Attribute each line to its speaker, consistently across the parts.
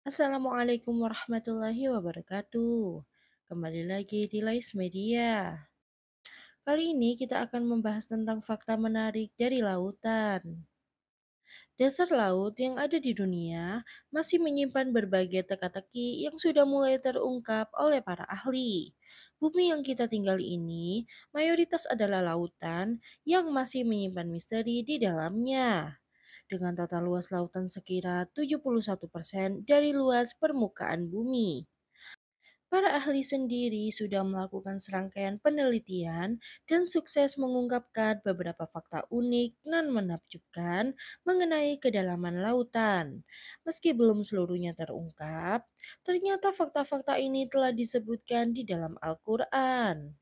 Speaker 1: Assalamualaikum warahmatullahi wabarakatuh. Kembali lagi di Lais Media. Kali ini kita akan membahas tentang fakta menarik dari lautan. Dasar laut yang ada di dunia masih menyimpan berbagai teka-teki yang sudah mulai terungkap oleh para ahli. Bumi yang kita tinggali ini mayoritas adalah lautan yang masih menyimpan misteri di dalamnya. Dengan total luas lautan sekira 71% dari luas permukaan bumi. Para ahli sendiri sudah melakukan serangkaian penelitian dan sukses mengungkapkan beberapa fakta unik dan menakjubkan mengenai kedalaman lautan. Meski belum seluruhnya terungkap, ternyata fakta-fakta ini telah disebutkan di dalam Al-Quran.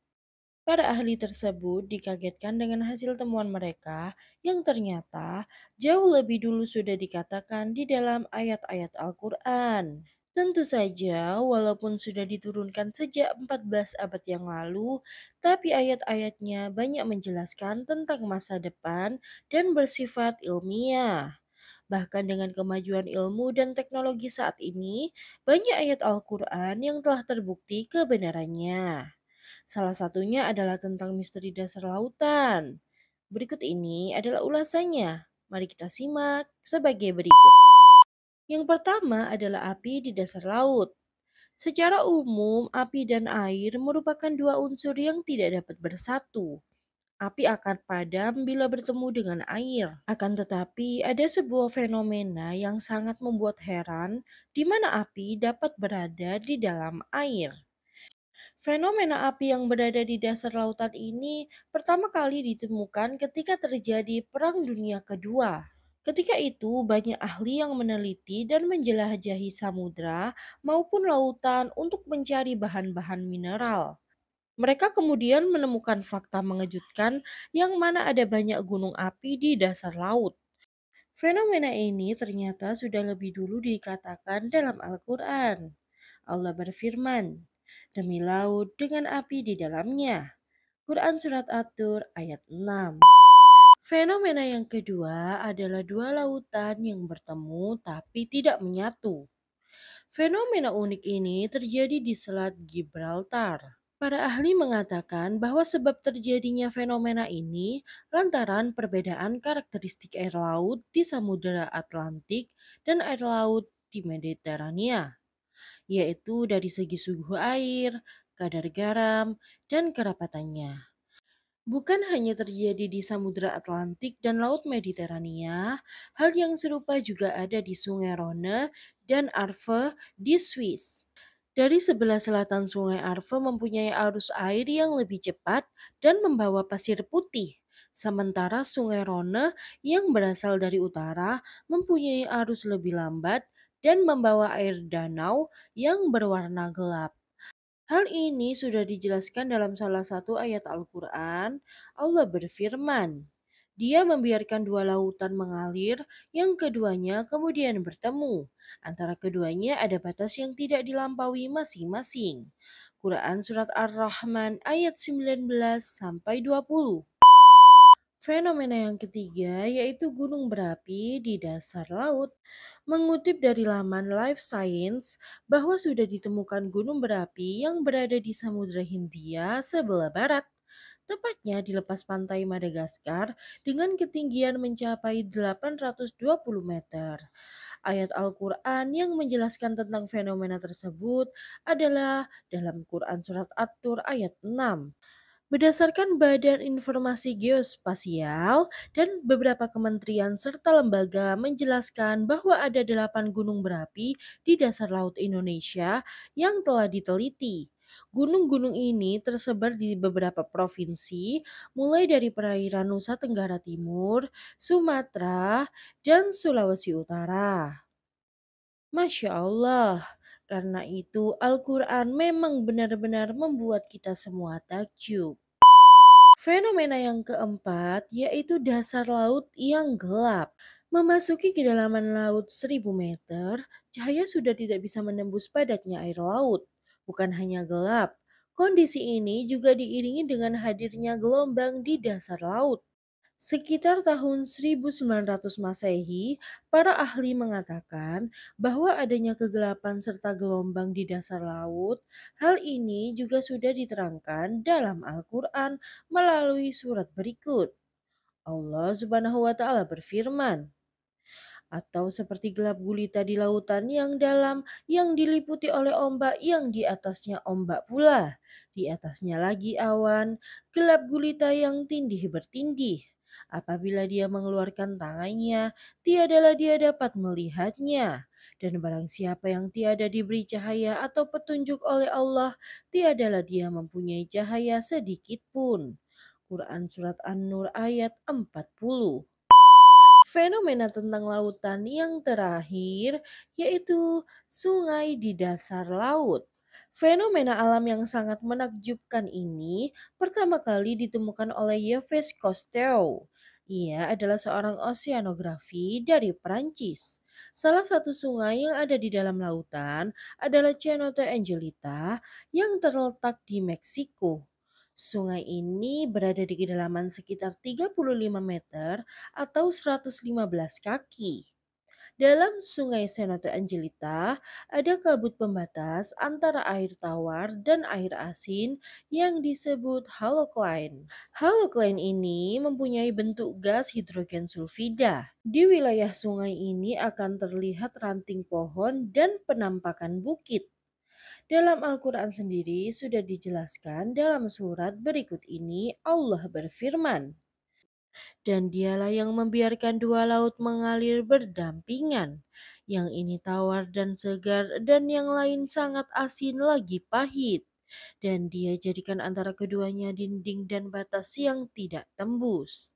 Speaker 1: Para ahli tersebut dikagetkan dengan hasil temuan mereka yang ternyata jauh lebih dulu sudah dikatakan di dalam ayat-ayat Al-Quran. Tentu saja, walaupun sudah diturunkan sejak 14 abad yang lalu, tapi ayat-ayatnya banyak menjelaskan tentang masa depan dan bersifat ilmiah. Bahkan dengan kemajuan ilmu dan teknologi saat ini, banyak ayat Al-Quran yang telah terbukti kebenarannya. Salah satunya adalah tentang misteri dasar lautan. Berikut ini adalah ulasannya. Mari kita simak sebagai berikut. Yang pertama adalah api di dasar laut. Secara umum, api dan air merupakan dua unsur yang tidak dapat bersatu. Api akan padam bila bertemu dengan air. Akan tetapi, ada sebuah fenomena yang sangat membuat heran, di mana api dapat berada di dalam air. Fenomena api yang berada di dasar lautan ini pertama kali ditemukan ketika terjadi Perang Dunia Kedua. Ketika itu, banyak ahli yang meneliti dan menjelajahi samudra maupun lautan untuk mencari bahan-bahan mineral. Mereka kemudian menemukan fakta mengejutkan yang mana ada banyak gunung api di dasar laut. Fenomena ini ternyata sudah lebih dulu dikatakan dalam Al-Quran. Allah berfirman, "Demi laut dengan api di dalamnya." Quran Surat At-Tur ayat 6. Fenomena yang kedua adalah dua lautan yang bertemu tapi tidak menyatu. Fenomena unik ini terjadi di Selat Gibraltar. Para ahli mengatakan bahwa sebab terjadinya fenomena ini lantaran perbedaan karakteristik air laut di Samudra Atlantik dan air laut di Mediterania, yaitu dari segi suhu air, kadar garam, dan kerapatannya. Bukan hanya terjadi di Samudra Atlantik dan Laut Mediterania, hal yang serupa juga ada di Sungai Rhone dan Arve di Swiss. Dari sebelah selatan Sungai Arve mempunyai arus air yang lebih cepat dan membawa pasir putih. Sementara Sungai Rhone yang berasal dari utara mempunyai arus lebih lambat dan membawa air danau yang berwarna gelap. Hal ini sudah dijelaskan dalam salah satu ayat Al-Quran. Allah berfirman, "Dia membiarkan dua lautan mengalir, yang keduanya kemudian bertemu. Antara keduanya ada batas yang tidak dilampaui masing-masing." Quran Surat Ar-Rahman ayat 19 sampai 20. Fenomena yang ketiga yaitu gunung berapi di dasar laut. Mengutip dari laman Life Science bahwa sudah ditemukan gunung berapi yang berada di Samudra Hindia sebelah barat, tepatnya di lepas pantai Madagaskar dengan ketinggian mencapai 820 meter. Ayat Al-Quran yang menjelaskan tentang fenomena tersebut adalah dalam Quran Surat At-Tur ayat 6. Berdasarkan Badan Informasi Geospasial dan beberapa kementerian serta lembaga menjelaskan bahwa ada 8 gunung berapi di dasar laut Indonesia yang telah diteliti. Gunung-gunung ini tersebar di beberapa provinsi, mulai dari perairan Nusa Tenggara Timur, Sumatera, dan Sulawesi Utara. Masya Allah, karena itu Al-Quran memang benar-benar membuat kita semua takjub. Fenomena yang keempat yaitu dasar laut yang gelap. Memasuki kedalaman laut 1.000 meter, cahaya sudah tidak bisa menembus padatnya air laut. Bukan hanya gelap, kondisi ini juga diiringi dengan hadirnya gelombang di dasar laut. Sekitar tahun 1900 Masehi, para ahli mengatakan bahwa adanya kegelapan serta gelombang di dasar laut. Hal ini juga sudah diterangkan dalam Al-Quran melalui surat berikut. Allah Subhanahu wa Ta'ala berfirman, atau seperti gelap gulita di lautan yang dalam yang diliputi oleh ombak yang di atasnya ombak pula. Di atasnya lagi awan, gelap gulita yang tindih bertindih. Apabila dia mengeluarkan tangannya, tiadalah dia dapat melihatnya. Dan barang siapa yang tiada diberi cahaya atau petunjuk oleh Allah, tiadalah dia mempunyai cahaya sedikit pun. Quran Surat An-Nur ayat 40. Fenomena tentang lautan yang terakhir yaitu sungai di dasar laut. Fenomena alam yang sangat menakjubkan ini pertama kali ditemukan oleh Yves Cousteau. Ia adalah seorang oseanografi dari Prancis. Salah satu sungai yang ada di dalam lautan adalah Cenote Angelita yang terletak di Meksiko. Sungai ini berada di kedalaman sekitar 35 meter atau 115 kaki. Dalam Sungai Cenote Angelita, ada kabut pembatas antara air tawar dan air asin yang disebut halocline. Halocline ini mempunyai bentuk gas hidrogen sulfida. Di wilayah sungai ini akan terlihat ranting pohon dan penampakan bukit. Dalam Al-Quran sendiri sudah dijelaskan dalam surat berikut ini Allah berfirman, dan dialah yang membiarkan dua laut mengalir berdampingan. Yang ini tawar dan segar dan yang lain sangat asin lagi pahit. Dan dia jadikan antara keduanya dinding dan batas yang tidak tembus.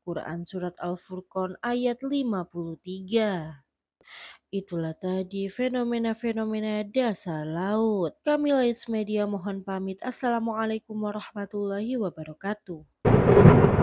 Speaker 1: Quran Surat Al-Furqan ayat 53. Itulah tadi fenomena-fenomena dasar laut. Kami Lais Media mohon pamit. Assalamualaikum warahmatullahi wabarakatuh.